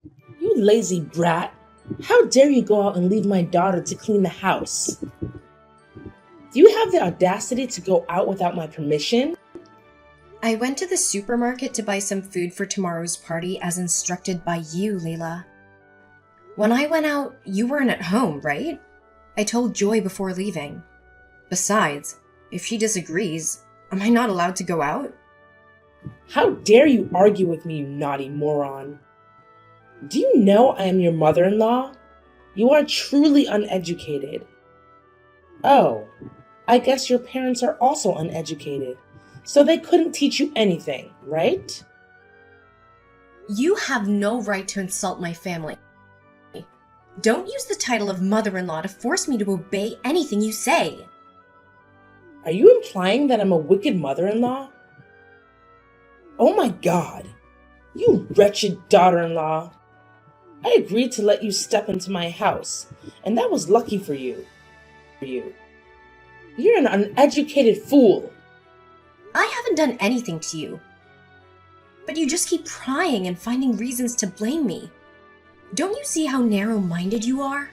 You lazy brat! How dare you go out and leave my daughter to clean the house? Do you have the audacity to go out without my permission? I went to the supermarket to buy some food for tomorrow's party as instructed by you, Layla. When I went out, you weren't at home, right? I told Joy before leaving. Besides, if she disagrees, am I not allowed to go out? How dare you argue with me, you naughty moron? Do you know I am your mother-in-law? You are truly uneducated. Oh, I guess your parents are also uneducated, so they couldn't teach you anything, right? You have no right to insult my family. Don't use the title of mother-in-law to force me to obey anything you say. Are you implying that I'm a wicked mother-in-law? Oh my God, you wretched daughter-in-law. I agreed to let you step into my house, and that was lucky for you. You're an uneducated fool. I haven't done anything to you. But you just keep prying and finding reasons to blame me. Don't you see how narrow-minded you are?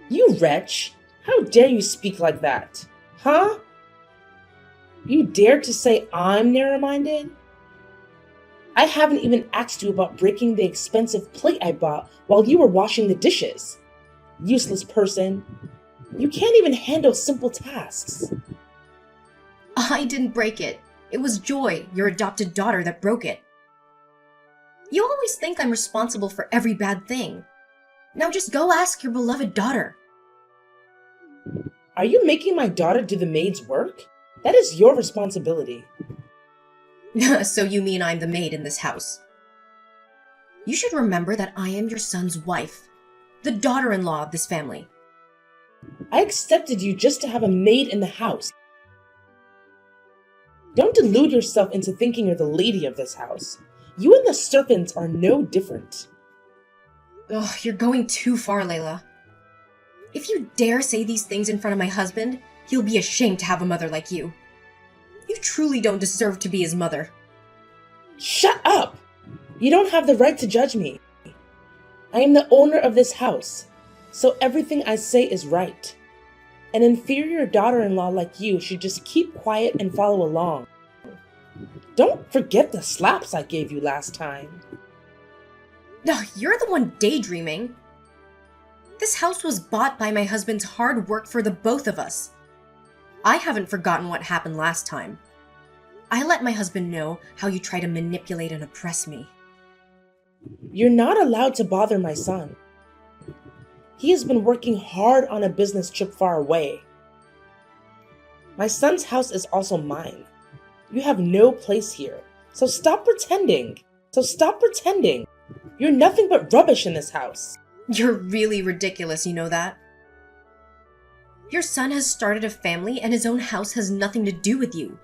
You wretch! How dare you speak like that? Huh? You dare to say I'm narrow-minded? I haven't even asked you about breaking the expensive plate I bought while you were washing the dishes. Useless person. You can't even handle simple tasks. I didn't break it. It was Joy, your adopted daughter, that broke it. You always think I'm responsible for every bad thing. Now just go ask your beloved daughter. Are you making my daughter do the maid's work? That is your responsibility. So you mean I'm the maid in this house? You should remember that I am your son's wife, the daughter-in-law of this family. I accepted you just to have a maid in the house. Don't delude yourself into thinking you're the lady of this house. You and the serpents are no different. Ugh, you're going too far, Layla. If you dare say these things in front of my husband, he'll be ashamed to have a mother like you. You truly don't deserve to be his mother. Shut up! You don't have the right to judge me. I am the owner of this house, so everything I say is right. An inferior daughter-in-law like you should just keep quiet and follow along. Don't forget the slaps I gave you last time. Ugh, you're the one daydreaming. This house was bought by my husband's hard work for the both of us. I haven't forgotten what happened last time. I let my husband know how you try to manipulate and oppress me. You're not allowed to bother my son. He has been working hard on a business trip far away. My son's house is also mine. You have no place here, so stop pretending. You're nothing but rubbish in this house. You're really ridiculous, you know that? Your son has started a family and his own house has nothing to do with you.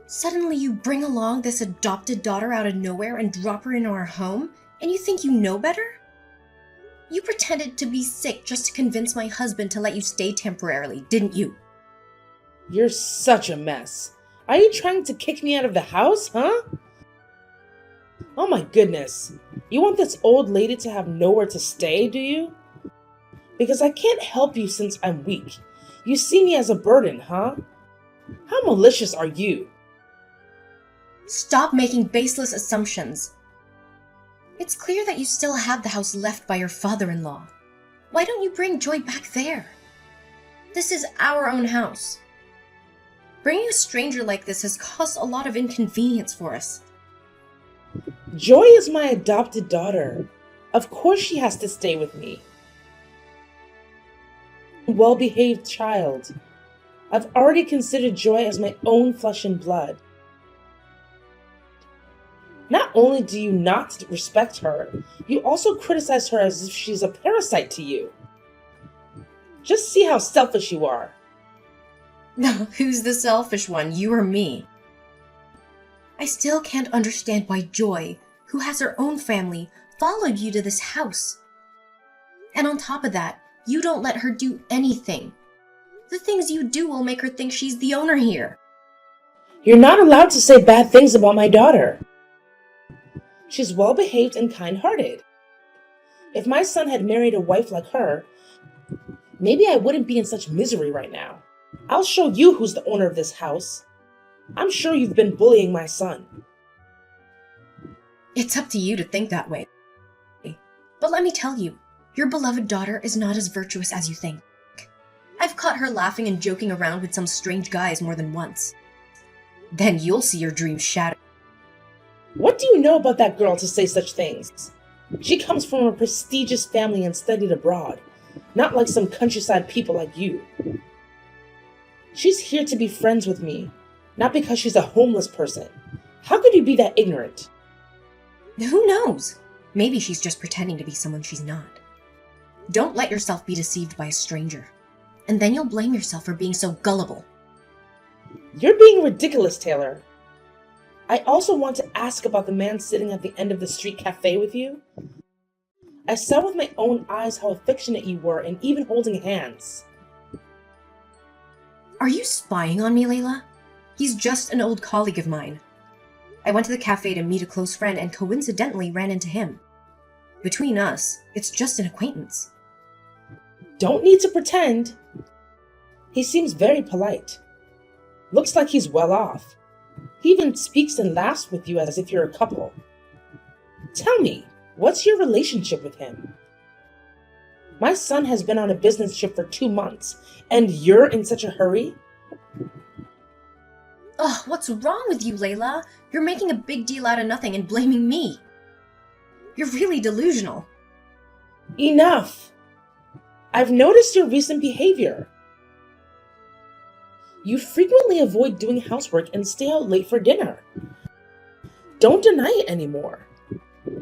Suddenly you bring along this adopted daughter out of nowhere and drop her into our home, and you think you know better? You pretended to be sick just to convince my husband to let you stay temporarily, didn't you? You're such a mess. Are you trying to kick me out of the house, huh? Oh my goodness. You want this old lady to have nowhere to stay, do you? Because I can't help you since I'm weak. You see me as a burden, huh? How malicious are you? Stop making baseless assumptions. It's clear that you still have the house left by your father-in-law. Why don't you bring Joy back there? This is our own house. Bringing a stranger like this has caused a lot of inconvenience for us. Joy is my adopted daughter. Of course she has to stay with me. Well-behaved child. I've already considered Joy as my own flesh and blood. Not only do you not respect her, you also criticize her as if she's a parasite to you. Just see how selfish you are. Who's the selfish one, you or me? I still can't understand why Joy, who has her own family, followed you to this house. And on top of that, you don't let her do anything. The things you do will make her think she's the owner here. You're not allowed to say bad things about my daughter. She's well behaved and kind hearted. If my son had married a wife like her, maybe I wouldn't be in such misery right now. I'll show you who's the owner of this house. I'm sure you've been bullying my son. It's up to you to think that way. But let me tell you, your beloved daughter is not as virtuous as you think. I've caught her laughing and joking around with some strange guys more than once. Then you'll see your dreams shattered. What do you know about that girl to say such things? She comes from a prestigious family and studied abroad, not like some countryside people like you. She's here to be friends with me, not because she's a homeless person. How could you be that ignorant? Who knows? Maybe she's just pretending to be someone she's not. Don't let yourself be deceived by a stranger, and then you'll blame yourself for being so gullible. You're being ridiculous, Taylor. I also want to ask about the man sitting at the end of the street cafe with you. I saw with my own eyes how affectionate you were and even holding hands. Are you spying on me, Layla? He's just an old colleague of mine. I went to the cafe to meet a close friend and coincidentally ran into him. Between us, it's just an acquaintance. Don't need to pretend. He seems very polite. Looks like he's well off. He even speaks and laughs with you as if you're a couple. Tell me, what's your relationship with him? My son has been on a business trip for 2 months, and you're in such a hurry? Ugh, what's wrong with you, Layla? You're making a big deal out of nothing and blaming me. You're really delusional. Enough! I've noticed your recent behavior. You frequently avoid doing housework and stay out late for dinner. Don't deny it anymore.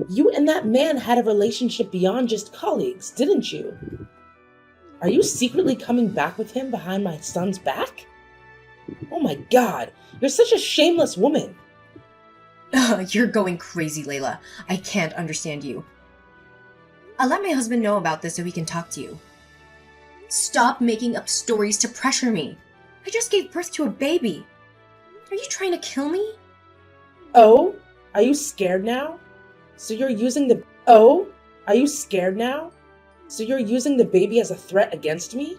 You and that man had a relationship beyond just colleagues, didn't you? Are you secretly coming back with him behind my son's back? Oh my God, you're such a shameless woman. You're going crazy, Layla. I can't understand you. I'll let my husband know about this so he can talk to you. Stop making up stories to pressure me. I just gave birth to a baby. Are you trying to kill me? Oh, are you scared now? So you're using the baby as a threat against me?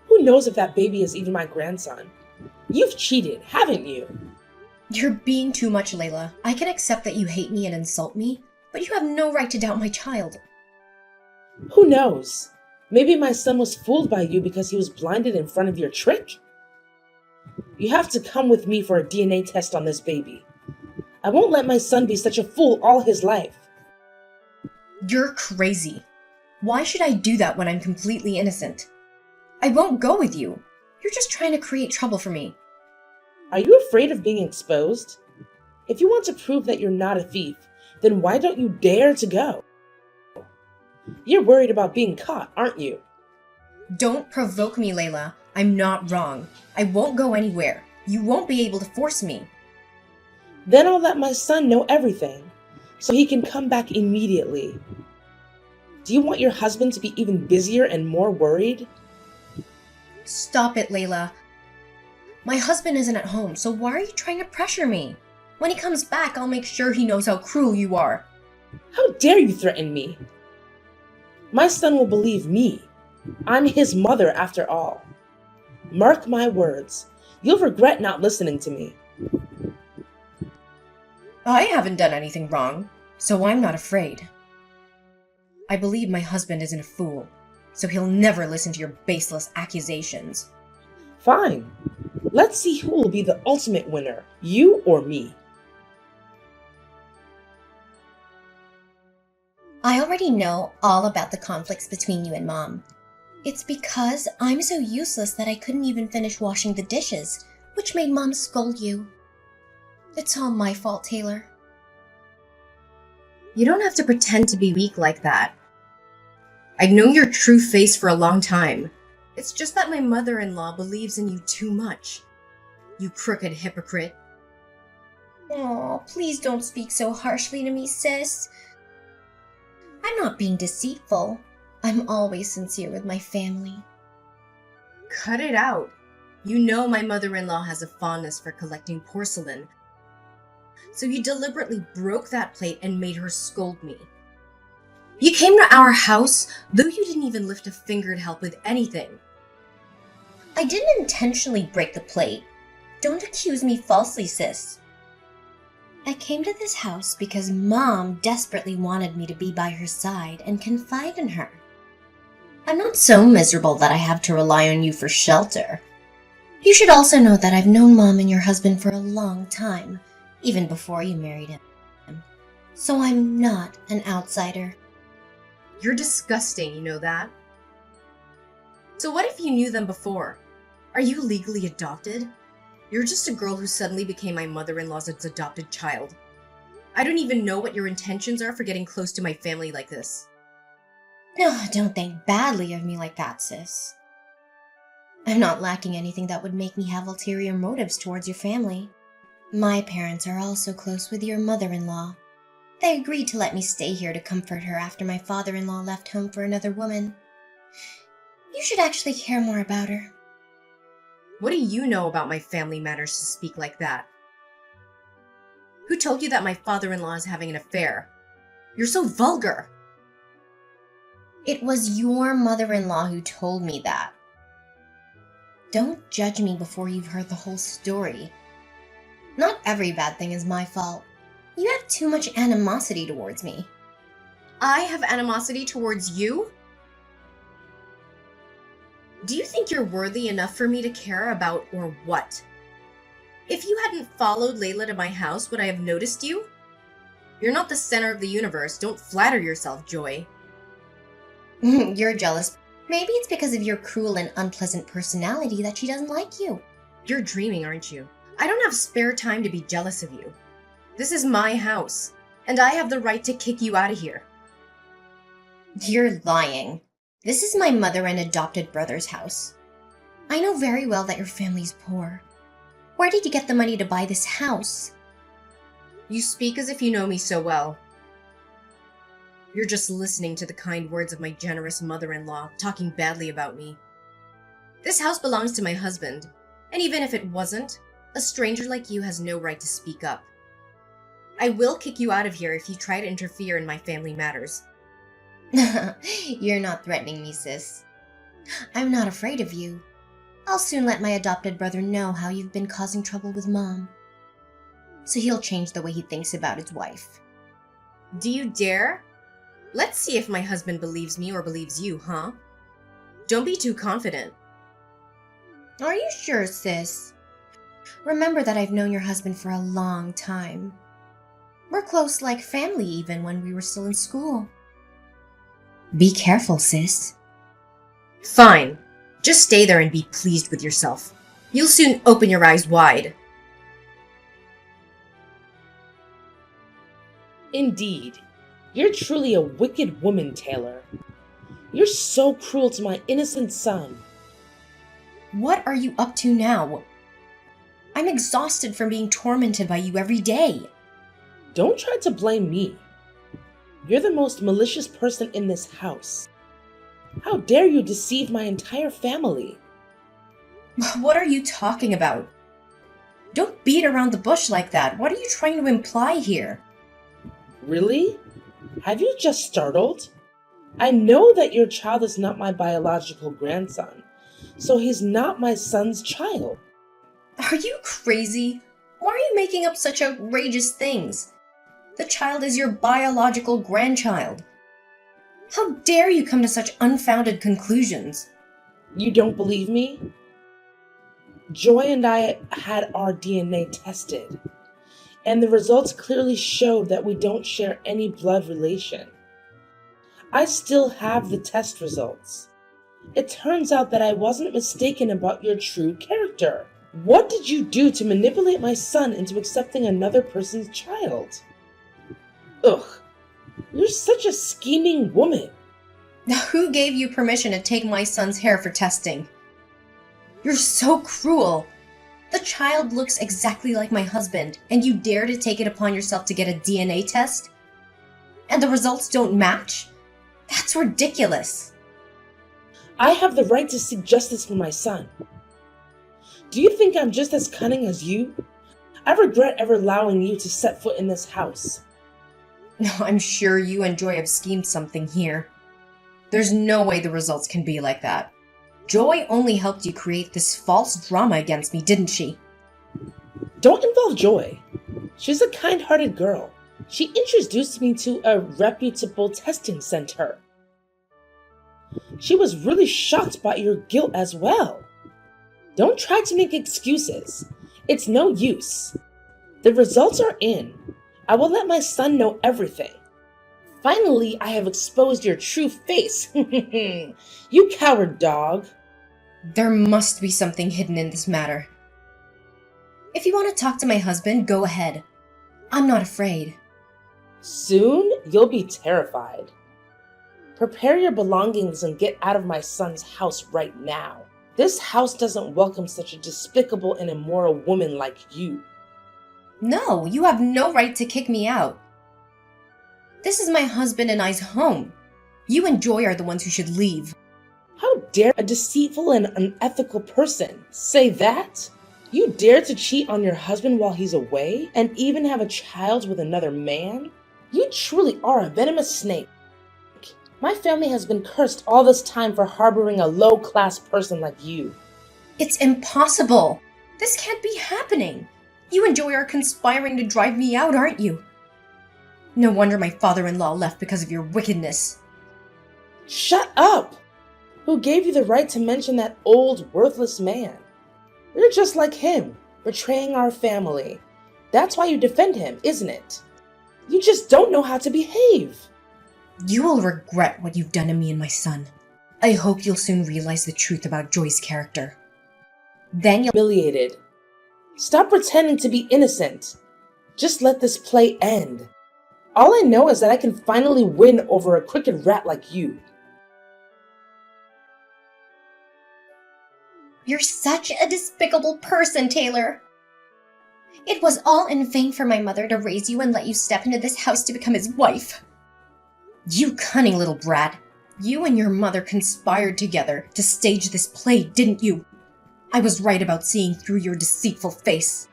Who knows if that baby is even my grandson? You've cheated, haven't you? You're being too much, Layla. I can accept that you hate me and insult me, but you have no right to doubt my child. Who knows? Maybe my son was fooled by you because he was blinded in front of your trick? You have to come with me for a DNA test on this baby. I won't let my son be such a fool all his life. You're crazy. Why should I do that when I'm completely innocent? I won't go with you. You're just trying to create trouble for me. Are you afraid of being exposed? If you want to prove that you're not a thief, then why don't you dare to go? You're worried about being caught, aren't you? Don't provoke me, Layla. I'm not wrong. I won't go anywhere. You won't be able to force me. Then I'll let my son know everything, so he can come back immediately. Do you want your husband to be even busier and more worried? Stop it, Layla. My husband isn't at home, so why are you trying to pressure me? When he comes back, I'll make sure he knows how cruel you are. How dare you threaten me? My son will believe me. I'm his mother after all. Mark my words. You'll regret not listening to me. I haven't done anything wrong, so I'm not afraid. I believe my husband isn't a fool, so he'll never listen to your baseless accusations. Fine. Let's see who will be the ultimate winner, you or me. I already know all about the conflicts between you and Mom. It's because I'm so useless that I couldn't even finish washing the dishes, which made Mom scold you. It's all my fault, Taylor. You don't have to pretend to be weak like that. I've known your true face for a long time. It's just that my mother-in-law believes in you too much. You crooked hypocrite. Aw, please don't speak so harshly to me, sis. I'm not being deceitful. I'm always sincere with my family. Cut it out. You know my mother-in-law has a fondness for collecting porcelain. So you deliberately broke that plate and made her scold me. You came to our house, though you didn't even lift a finger to help with anything. I didn't intentionally break the plate. Don't accuse me falsely, sis. I came to this house because Mom desperately wanted me to be by her side and confide in her. I'm not so miserable that I have to rely on you for shelter. You should also know that I've known Mom and your husband for a long time, even before you married him. So I'm not an outsider. You're disgusting, you know that? So what if you knew them before? Are you legally adopted? You're just a girl who suddenly became my mother-in-law's adopted child. I don't even know what your intentions are for getting close to my family like this. No, don't think badly of me like that, sis. I'm not lacking anything that would make me have ulterior motives towards your family. My parents are also close with your mother-in-law. They agreed to let me stay here to comfort her after my father-in-law left home for another woman. You should actually care more about her. What do you know about my family matters to speak like that? Who told you that my father-in-law is having an affair? You're so vulgar! It was your mother-in-law who told me that. Don't judge me before you've heard the whole story. Not every bad thing is my fault. You have too much animosity towards me. I have animosity towards you? Do you think you're worthy enough for me to care about, or what? If you hadn't followed Layla to my house, would I have noticed you? You're not the center of the universe. Don't flatter yourself, Joy. You're jealous. Maybe it's because of your cruel and unpleasant personality that she doesn't like you. You're dreaming, aren't you? I don't have spare time to be jealous of you. This is my house, and I have the right to kick you out of here. You're lying. This is my mother and adopted brother's house. I know very well that your family's poor. Where did you get the money to buy this house? You speak as if you know me so well. You're just listening to the kind words of my generous mother-in-law, talking badly about me. This house belongs to my husband, and even if it wasn't, a stranger like you has no right to speak up. I will kick you out of here if you try to interfere in my family matters. You're not threatening me, sis. I'm not afraid of you. I'll soon let my adopted brother know how you've been causing trouble with Mom. So he'll change the way he thinks about his wife. Do you dare? Let's see if my husband believes me or believes you, huh? Don't be too confident. Are you sure, sis? Remember that I've known your husband for a long time. We're close like family even when we were still in school. Be careful, sis. Fine. Just stay there and be pleased with yourself. You'll soon open your eyes wide. Indeed. You're truly a wicked woman, Taylor. You're so cruel to my innocent son. What are you up to now? I'm exhausted from being tormented by you every day. Don't try to blame me. You're the most malicious person in this house. How dare you deceive my entire family? What are you talking about? Don't beat around the bush like that. What are you trying to imply here? Really? Have you just startled? I know that your child is not my biological grandson, so he's not my son's child. Are you crazy? Why are you making up such outrageous things? The child is your biological grandchild. How dare you come to such unfounded conclusions? You don't believe me? Joy and I had our DNA tested, and the results clearly showed that we don't share any blood relation. I still have the test results. It turns out that I wasn't mistaken about your true character. What did you do to manipulate my son into accepting another person's child? Ugh, you're such a scheming woman. Now, who gave you permission to take my son's hair for testing? You're so cruel. The child looks exactly like my husband, and you dare to take it upon yourself to get a DNA test? And the results don't match? That's ridiculous. I have the right to seek justice for my son. Do you think I'm just as cunning as you? I regret ever allowing you to set foot in this house. I'm sure you and Joy have schemed something here. There's no way the results can be like that. Joy only helped you create this false drama against me, didn't she? Don't involve Joy. She's a kind-hearted girl. She introduced me to a reputable testing center. She was really shocked by your guilt as well. Don't try to make excuses. It's no use. The results are in. I will let my son know everything. Finally, I have exposed your true face. You coward dog. There must be something hidden in this matter. If you want to talk to my husband, go ahead. I'm not afraid. Soon, you'll be terrified. Prepare your belongings and get out of my son's house right now. This house doesn't welcome such a despicable and immoral woman like you. No, you have no right to kick me out. This is my husband and I's home. You and Joy are the ones who should leave. How dare a deceitful and unethical person say that? You dare to cheat on your husband while he's away and even have a child with another man? You truly are a venomous snake. My family has been cursed all this time for harboring a low-class person like you. It's impossible. This can't be happening. You and Joy are conspiring to drive me out, aren't you? No wonder my father-in-law left because of your wickedness. Shut up! Who gave you the right to mention that old, worthless man? You're just like him, betraying our family. That's why you defend him, isn't it? You just don't know how to behave. You will regret what you've done to me and my son. I hope you'll soon realize the truth about Joy's character. Then you'll— Humiliated. Stop pretending to be innocent. Just let this play end. All I know is that I can finally win over a crooked rat like you. You're such a despicable person, Taylor. It was all in vain for my mother to raise you and let you step into this house to become his wife. You cunning little brat. You and your mother conspired together to stage this play, didn't you? I was right about seeing through your deceitful face.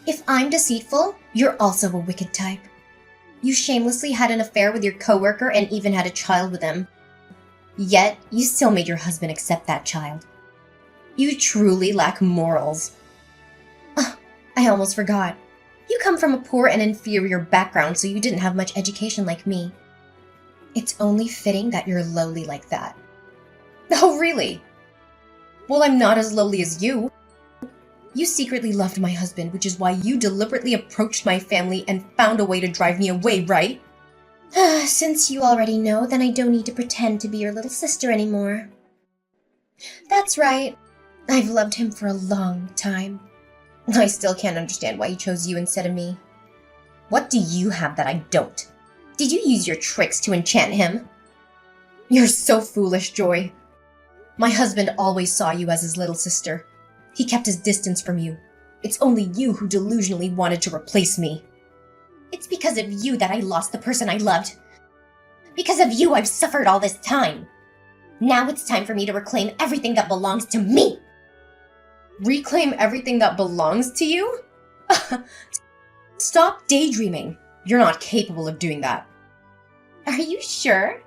If I'm deceitful, you're also a wicked type. You shamelessly had an affair with your coworker and even had a child with him. Yet, you still made your husband accept that child. You truly lack morals. I almost forgot. You come from a poor and inferior background, so you didn't have much education like me. It's only fitting that you're lowly like that. Oh, really? Well, I'm not as lowly as you. You secretly loved my husband, which is why you deliberately approached my family and found a way to drive me away, right? Since you already know, then I don't need to pretend to be your little sister anymore. That's right. I've loved him for a long time. I still can't understand why he chose you instead of me. What do you have that I don't? Did you use your tricks to enchant him? You're so foolish, Joy. My husband always saw you as his little sister. He kept his distance from you. It's only you who delusionally wanted to replace me. It's because of you that I lost the person I loved. Because of you, I've suffered all this time. Now it's time for me to reclaim everything that belongs to me. Reclaim everything that belongs to you? Stop daydreaming. You're not capable of doing that. Are you sure?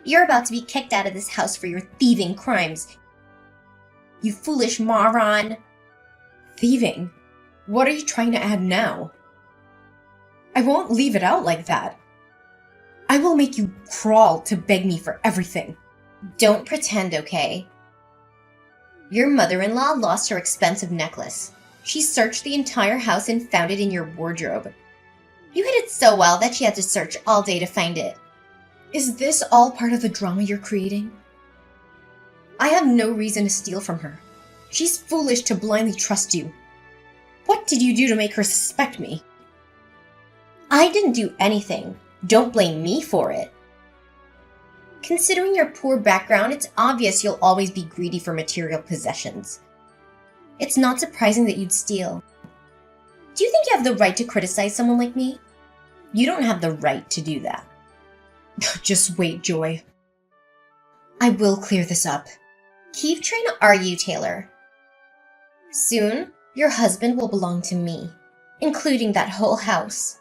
You're about to be kicked out of this house for your thieving crimes. You foolish moron. Thieving? What are you trying to add now? I won't leave it out like that. I will make you crawl to beg me for everything. Don't pretend, okay? Your mother-in-law lost her expensive necklace. She searched the entire house and found it in your wardrobe. You hid it so well that she had to search all day to find it. Is this all part of the drama you're creating? I have no reason to steal from her. She's foolish to blindly trust you. What did you do to make her suspect me? I didn't do anything. Don't blame me for it. Considering your poor background, it's obvious you'll always be greedy for material possessions. It's not surprising that you'd steal. Do you think you have the right to criticize someone like me? You don't have the right to do that. Just wait, Joy. I will clear this up. Keep trying to argue, Taylor. Soon, Your husband will belong to me, including that whole house.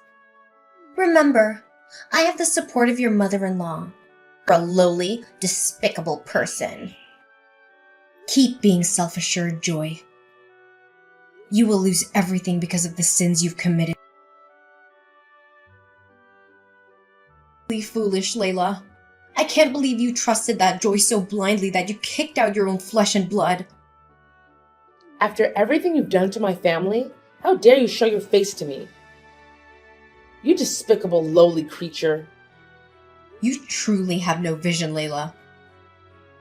Remember, I have the support of your mother-in-law. You're a lowly, despicable person. Keep being self-assured, Joy. You will lose everything because of the sins you've committed. Foolish, Layla. I can't believe you trusted that Joy so blindly that you kicked out your own flesh and blood. After everything you've done to my family, how dare you show your face to me? You despicable, lowly creature. You truly have no vision, Layla.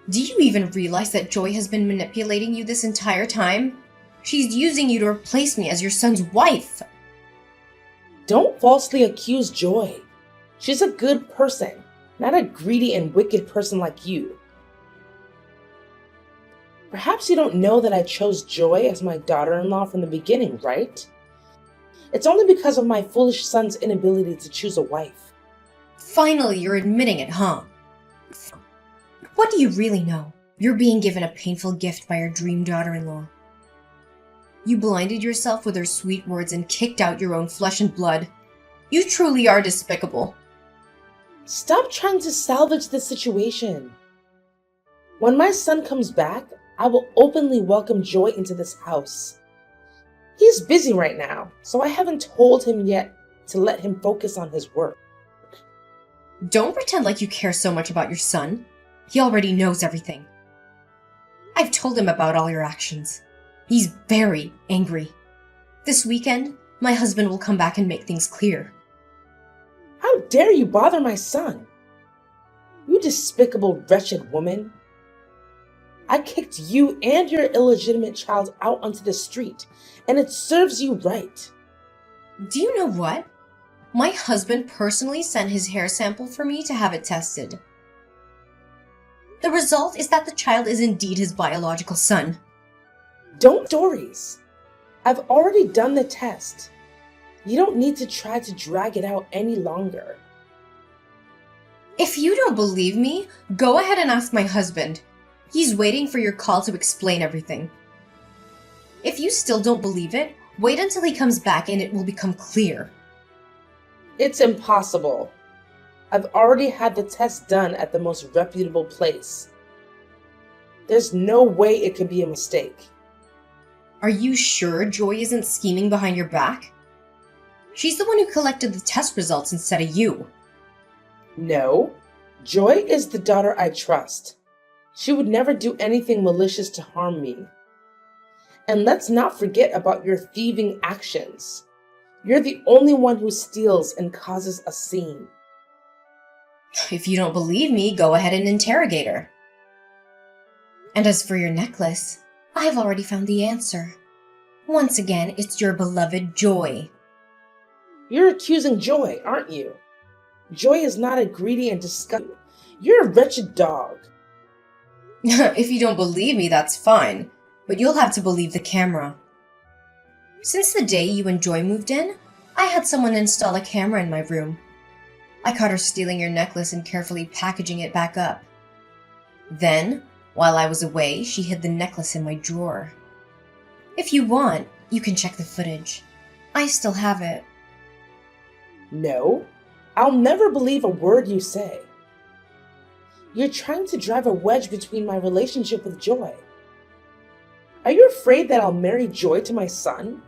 Do you even realize that Joy has been manipulating you this entire time? She's using you to replace me as your son's wife. Don't falsely accuse Joy. She's a good person, not a greedy and wicked person like you. Perhaps you don't know that I chose Joy as my daughter-in-law from the beginning, right? It's only because of my foolish son's inability to choose a wife. Finally, you're admitting it, huh? What do you really know? You're being given a painful gift by your dream daughter-in-law. You blinded yourself with her sweet words and kicked out your own flesh and blood. You truly are despicable. Stop trying to salvage the situation. When my son comes back, I will openly welcome Joy into this house. He's busy right now, so I haven't told him yet to let him focus on his work. Don't pretend like you care so much about your son. He already knows everything. I've told him about all your actions. He's very angry. This weekend, my husband will come back and make things clear. How dare you bother my son? You despicable, wretched woman. I kicked you and your illegitimate child out onto the street, and it serves you right. Do you know what? My husband personally sent his hair sample for me to have it tested. The result is that the child is indeed his biological son. Don't stories. I've already done the test. You don't need to try to drag it out any longer. If you don't believe me, go ahead and ask my husband. He's waiting for your call to explain everything. If you still don't believe it, wait until he comes back and it will become clear. It's impossible. I've already had the test done at the most reputable place. There's no way it could be a mistake. Are you sure Joy isn't scheming behind your back? She's the one who collected the test results instead of you. No, Joy is the daughter I trust. She would never do anything malicious to harm me. And let's not forget about your thieving actions. You're the only one who steals and causes a scene. If you don't believe me, go ahead and interrogate her. And as for your necklace, I've already found the answer. Once again, it's your beloved Joy. You're accusing Joy, aren't you? Joy is not a greedy and disgusting. You're a wretched dog. If you don't believe me, that's fine, but you'll have to believe the camera. Since the day you and Joy moved in, I had someone install a camera in my room. I caught her stealing your necklace and carefully packaging it back up. Then, while I was away, she hid the necklace in my drawer. If you want, you can check the footage. I still have it. No, I'll never believe a word you say. You're trying to drive a wedge between my relationship with Joy. Are you afraid that I'll marry Joy to my son?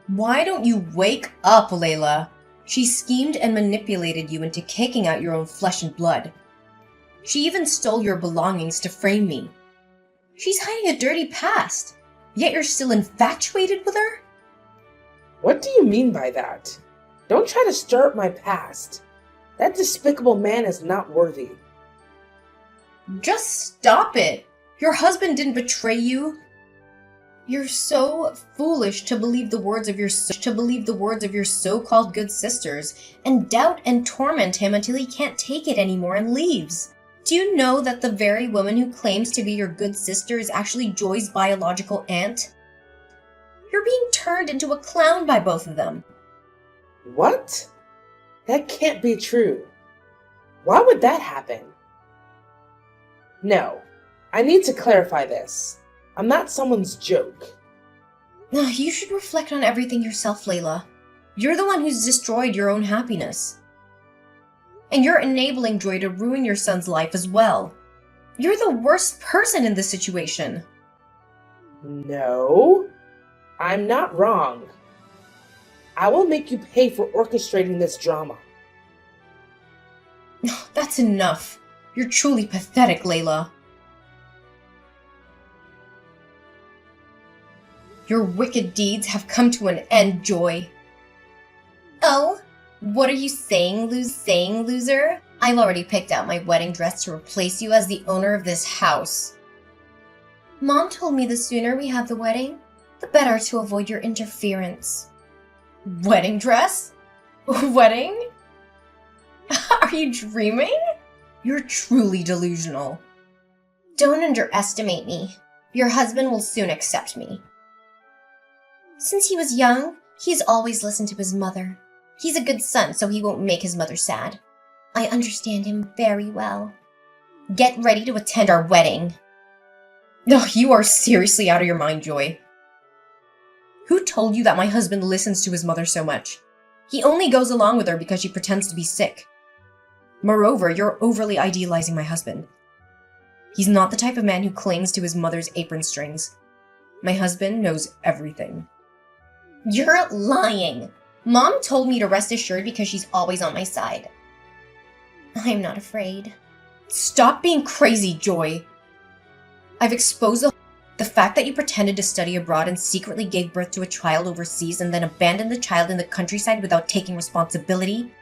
Why don't you wake up, Layla? She schemed and manipulated you into kicking out your own flesh and blood. She even stole your belongings to frame me. She's hiding a dirty past, yet you're still infatuated with her? What do you mean by that? Don't try to stir up my past. That despicable man is not worthy. Just stop it! Your husband didn't betray you. You're so foolish to believe the words of your so-called good sisters and doubt and torment him until he can't take it anymore and leaves. Do you know that the very woman who claims to be your good sister is actually Joy's biological aunt? You're being turned into a clown by both of them. What? That can't be true. Why would that happen? No, I need to clarify this. I'm not someone's joke. You should reflect on everything yourself, Layla. You're the one who's destroyed your own happiness. And you're enabling Joy to ruin your son's life as well. You're the worst person in this situation. No, I'm not wrong. I will make you pay for orchestrating this drama. That's enough. You're truly pathetic, Layla. Your wicked deeds have come to an end, Joy. Oh, what are you saying, loser? I've already picked out my wedding dress to replace you as the owner of this house. Mom told me the sooner we have the wedding, the better to avoid your interference. Wedding dress? Wedding? Are you dreaming? You're truly delusional. Don't underestimate me. Your husband will soon accept me. Since he was young, he's always listened to his mother. He's a good son, so he won't make his mother sad. I understand him very well. Get ready to attend our wedding. No, you are seriously out of your mind, Joy. Who told you that my husband listens to his mother so much? He only goes along with her because she pretends to be sick. Moreover, you're overly idealizing my husband. He's not the type of man who clings to his mother's apron strings. My husband knows everything. You're lying. Mom told me to rest assured because she's always on my side. I'm not afraid. Stop being crazy, Joy. I've exposed the fact that you pretended to study abroad and secretly gave birth to a child overseas and then abandoned the child in the countryside without taking responsibility,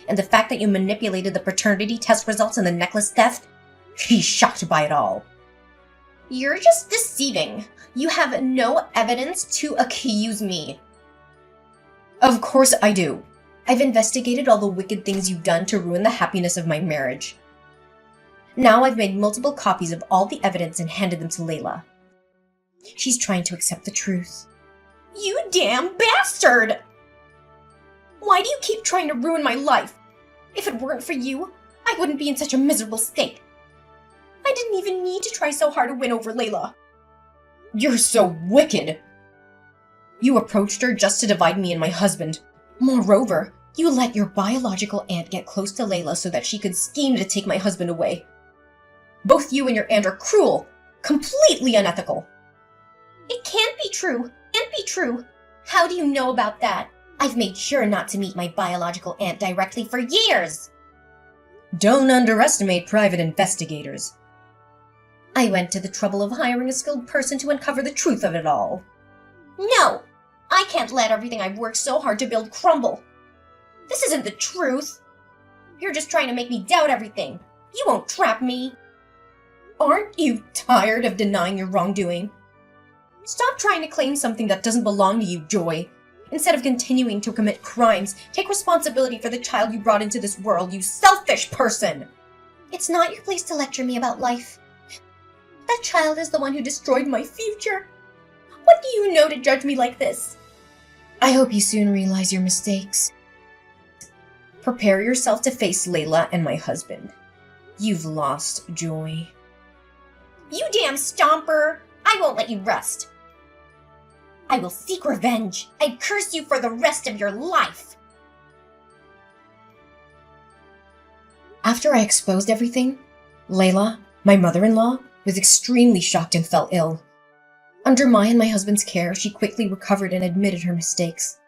and the fact that you manipulated the paternity test results and the necklace theft. She's shocked by it all. You're just deceiving. You have no evidence to accuse me. Of course I do. I've investigated all the wicked things you've done to ruin the happiness of my marriage. Now I've made multiple copies of all the evidence and handed them to Layla. She's trying to accept the truth. You damn bastard! Why do you keep trying to ruin my life? If it weren't for you, I wouldn't be in such a miserable state. I didn't even need to try so hard to win over Layla. You're so wicked! You approached her just to divide me and my husband. Moreover, you let your biological aunt get close to Layla so that she could scheme to take my husband away. Both you and your aunt are cruel, completely unethical. It can't be true. Can't be true. How do you know about that? I've made sure not to meet my biological aunt directly for years. Don't underestimate private investigators. I went to the trouble of hiring a skilled person to uncover the truth of it all. No! I can't let everything I've worked so hard to build crumble. This isn't the truth. You're just trying to make me doubt everything. You won't trap me. Aren't you tired of denying your wrongdoing? Stop trying to claim something that doesn't belong to you, Joy. Instead of continuing to commit crimes, take responsibility for the child you brought into this world, you selfish person! It's not your place to lecture me about life. That child is the one who destroyed my future. What do you know to judge me like this? I hope you soon realize your mistakes. Prepare yourself to face Layla and my husband. You've lost, Joy. You damn stomper! I won't let you rest. I will seek revenge. I curse you for the rest of your life. After I exposed everything, Layla, my mother-in-law, was extremely shocked and fell ill. Under my and my husband's care, she quickly recovered and admitted her mistakes.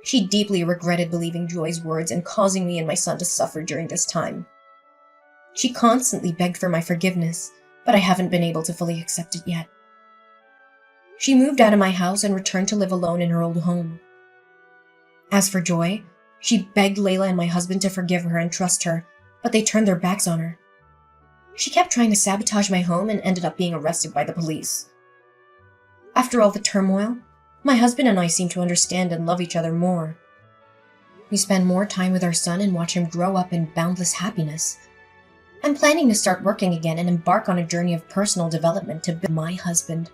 She deeply regretted believing Joy's words and causing me and my son to suffer during this time. She constantly begged for my forgiveness, but I haven't been able to fully accept it yet. She moved out of my house and returned to live alone in her old home. As for Joy, she begged Layla and my husband to forgive her and trust her, but they turned their backs on her. She kept trying to sabotage my home and ended up being arrested by the police. After all the turmoil, my husband and I seem to understand and love each other more. We spend more time with our son and watch him grow up in boundless happiness. I'm planning to start working again and embark on a journey of personal development to build my husband.